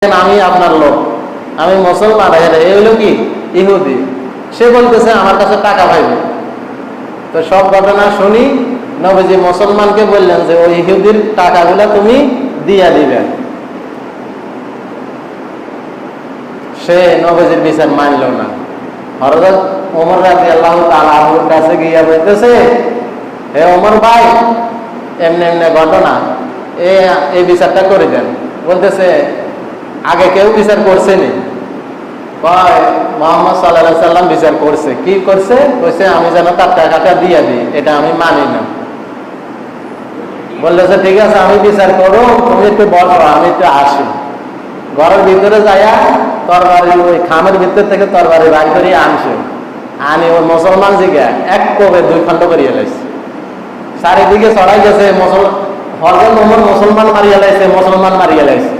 আমি আপনার লোক, আমি মুসলমান, এ হলো কি ইহুদি। সে বলতেছে আমার কাছে টাকা পাইবে। তো সব ঘটনা শুনি নবীজি মুসলমানকে বললেন যে ওই ইহুদির টাকাগুলো তুমি দিয়া দিবেন। সে নবীজির বিচার মানল না। হযরত ওমর রাদিয়াল্লাহু তাআলা আনহুর কাছে গিয়া বলতেছে, হে ওমর ভাই, এমনি এমনি ঘটনা, এই বিচারটা করে দেন। বলতেছে আগে কেউ বিচার করছেনি? মুহাম্মদ সাল্লাল্লাহু আলাইহি সাল্লাম বিচার করছে। কি করছে? কইছে আমি যেন তার টাকাটা দিয়ে দিই, এটা আমি মানি না। বলতেছে ঠিক আছে, আমি বিচার করো, তুমি একটু বলো, আমি একটু আসি। ঘরের ভিতরে যাইয়া তরবারি ওই খামের ভিতর থেকে তরবারি বাইর করিয়া আনছে। আনি ওই মুসলমান জিগা এক কোবে দুই খণ্ড করিয়া লাইছে। চারিদিকে ছড়াই গেছে মুসলমান মারিয়া লাইছে, মুসলমান মারিয়া লাইছে।